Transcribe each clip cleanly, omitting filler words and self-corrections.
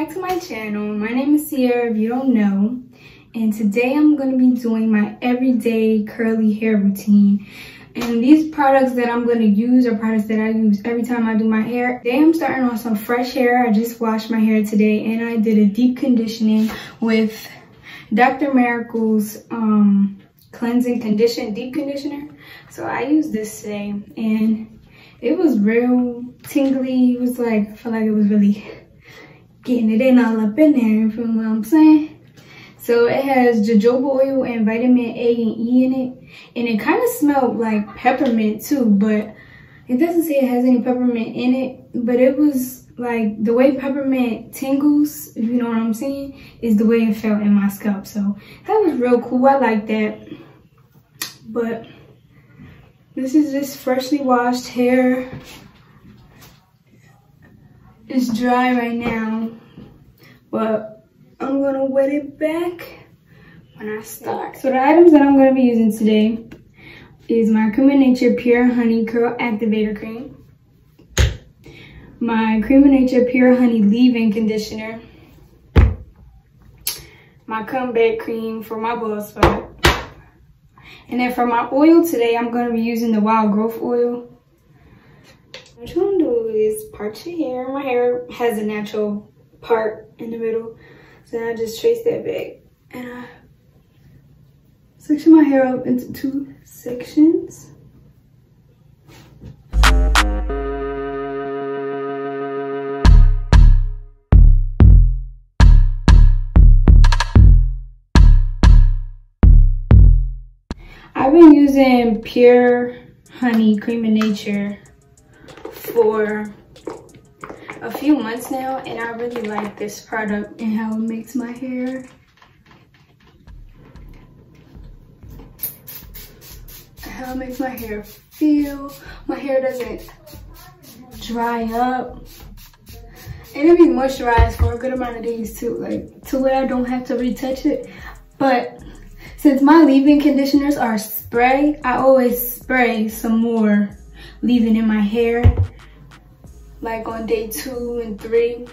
back to my channel. My name is Sierra, if you don't know, and today I'm going to be doing my everyday curly hair routine. And these products that I'm going to use are products that I use every time I do my hair. Today I'm starting on some fresh hair. I just washed my hair today and I did a deep conditioning with Dr. Miracle's cleansing deep conditioner. So I used this today and it was real tingly. It was like, I feel like it was really getting it in all up in there, you feel what I'm saying? So it has jojoba oil and vitamin A and E in it. And it kind of smelled like peppermint too, but it doesn't say it has any peppermint in it. But it was like the way peppermint tingles, if you know what I'm saying, is the way it felt in my scalp. So that was real cool. I like that. But this is just freshly washed hair. It's dry right now, but I'm gonna wet it back when I start. So the items that I'm gonna be using today is my Creme Nature Pure Honey Curl Activator Cream, my Creme Nature Pure Honey Leave-In Conditioner, my comeback cream for my bald spot, and then for my oil today, I'm gonna be using the Wild Growth Oil. What you're gonna do is part your hair. My hair has a natural part in the middle. So then I just trace that back. And I section my hair up into 2 sections. I've been using Pure Honey Creme Nature for a few months now, and I really like this product and how it makes my hair. How it makes my hair feel. My hair doesn't dry up. And it be moisturized for a good amount of days too, like to where I don't have to retouch it. But since my leave-in conditioners are spray, I always spray some more leave-in in my hair, like on day 2 and 3,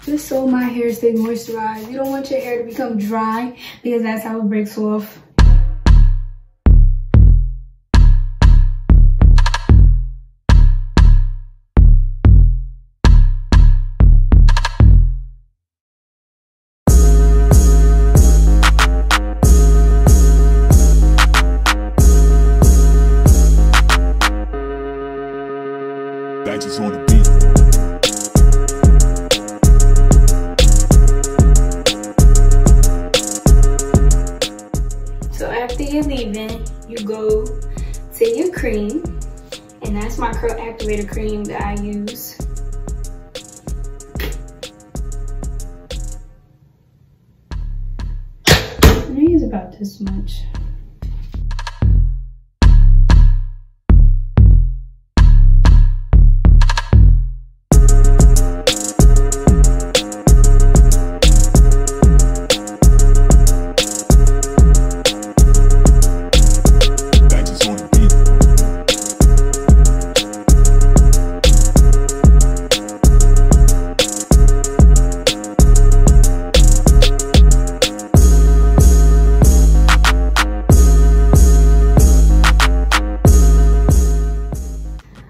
just so my hair stays moisturized. You don't want your hair to become dry because that's how it breaks off. On the beat. So after you leave-in, you go to your cream, and that's my curl activator cream that I use. And I use about this much.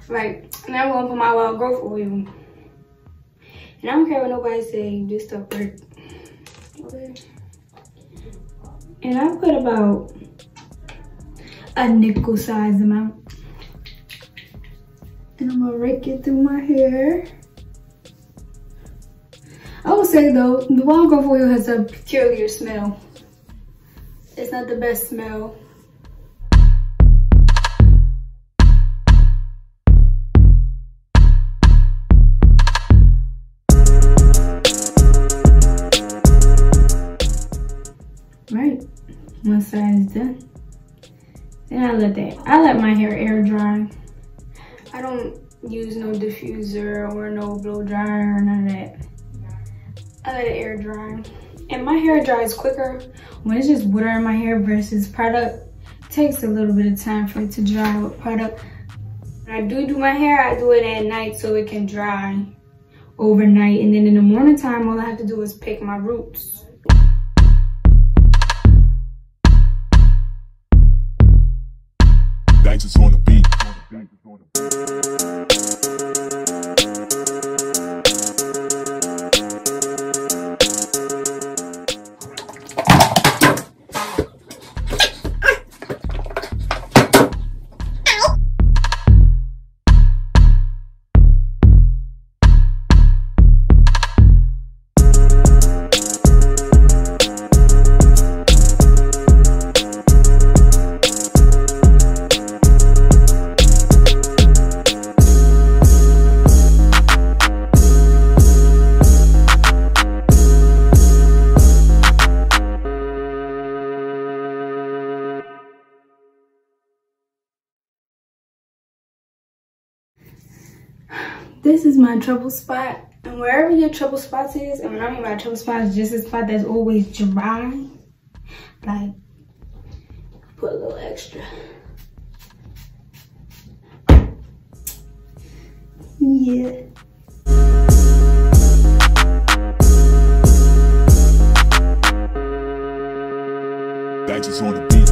Right, now I'm gonna put my Wild Growth Oil. And I don't care what nobody say, this stuff works. Okay. And I put about a nickel size amount. And I'm gonna rake it through my hair. I would say though, the Wild Growth Oil has a peculiar smell. It's not the best smell. Right, one side is done. Then I let my hair air dry. I don't use no diffuser or no blow dryer or none of that. I let it air dry. And my hair dries quicker when it's just water in my hair versus product. It takes a little bit of time for it to dry with product. When I do my hair, I do it at night so it can dry overnight, and then in the morning time all I have to do is pick my roots. Thanks, it's on the beat. This is my trouble spot, and wherever your trouble spots is, and when I mean by trouble spot, is just a spot that's always dry. Like, put a little extra. Yeah. Thanks, it's on the beat.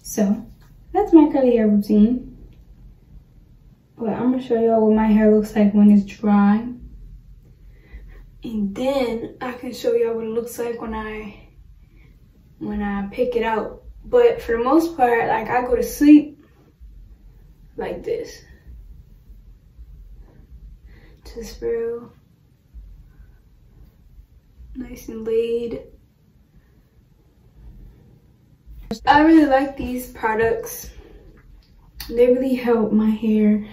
So that's my curly hair routine. But I'm gonna show y'all what my hair looks like when it's dry. And then I can show y'all what it looks like when I pick it out. But for the most part, like, I go to sleep like this. Just real nice and laid. I really like these products. They really help my hair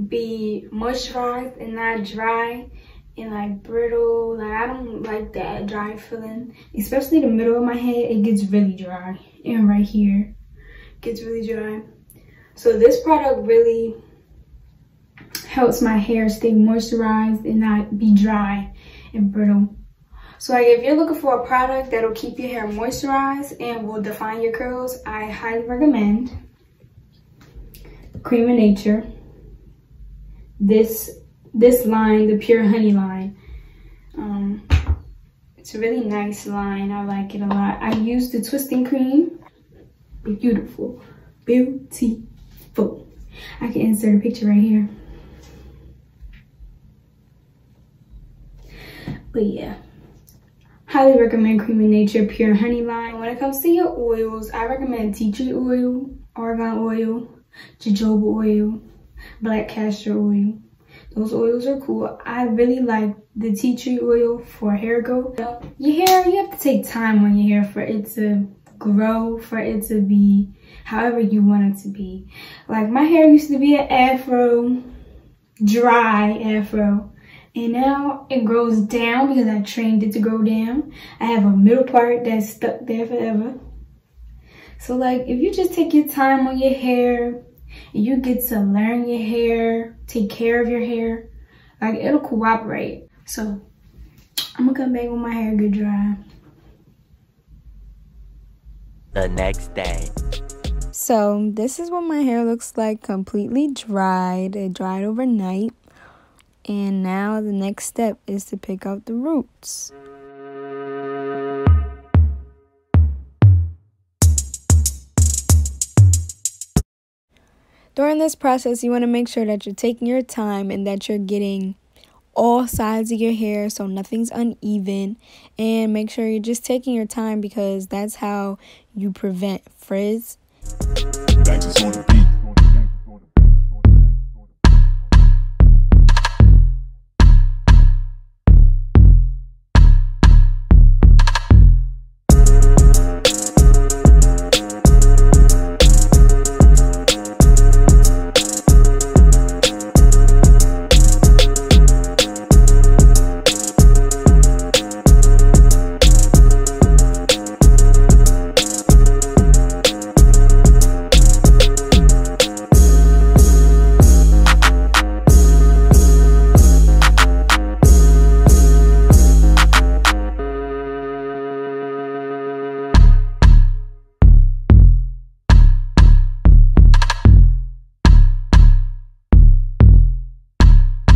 be moisturized and not dry and like brittle. Like, I don't like that dry feeling, especially the middle of my head. It gets really dry, and right here gets really dry. So this product really helps my hair stay moisturized and not be dry and brittle. So like, if you're looking for a product that'll keep your hair moisturized and will define your curls, I highly recommend Creme Nature. This line, the Pure Honey line. It's a really nice line. I like it a lot. I use the twisting cream. Beautiful. Beautiful. I can insert a picture right here. But yeah, highly recommend Creme Nature Pure Honey line. When it comes to your oils, I recommend tea tree oil, argan oil, jojoba oil, black castor oil. Those oils are cool. I really like the tea tree oil for hair growth. Your hair, you have to take time on your hair for it to grow, for it to be however you want it to be. Like my hair used to be an afro, dry afro, and now it grows down because I trained it to grow down. I have a middle part that's stuck there forever. So like if you just take your time on your hair, you get to learn your hair, take care of your hair, like it'll cooperate. So I'm gonna come back when my hair get dry. The next day. So this is what my hair looks like, completely dried. It dried overnight. And now the next step is to pick out the roots. During this process, you want to make sure that you're taking your time and that you're getting all sides of your hair so nothing's uneven. And make sure you're just taking your time because that's how you prevent frizz. Dax's on the beat.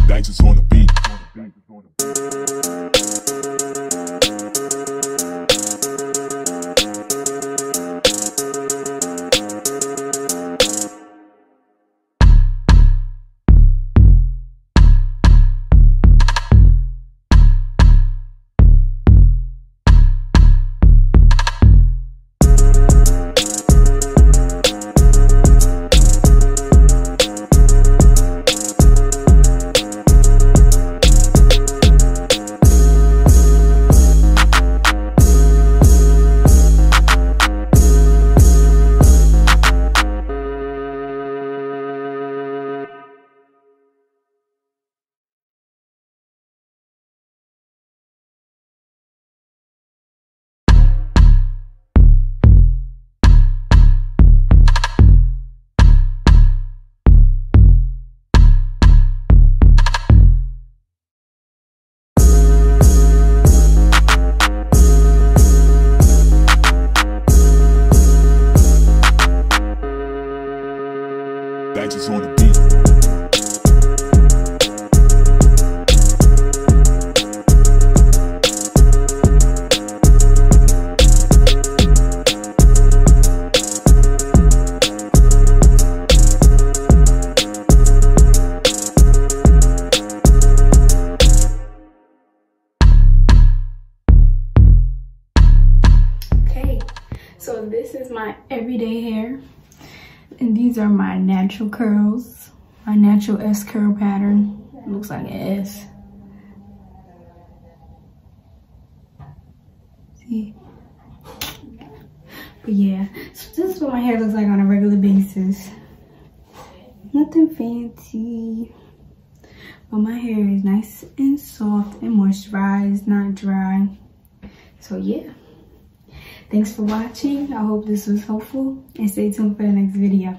Dax's on the beat. Dax's on the beat. Okay, so this is my everyday hair. And these are my natural curls, my natural S curl pattern. It looks like an S. See? But yeah, so this is what my hair looks like on a regular basis. Nothing fancy. But my hair is nice and soft and moisturized, not dry. So yeah. Thanks for watching. I hope this was helpful and stay tuned for the next video.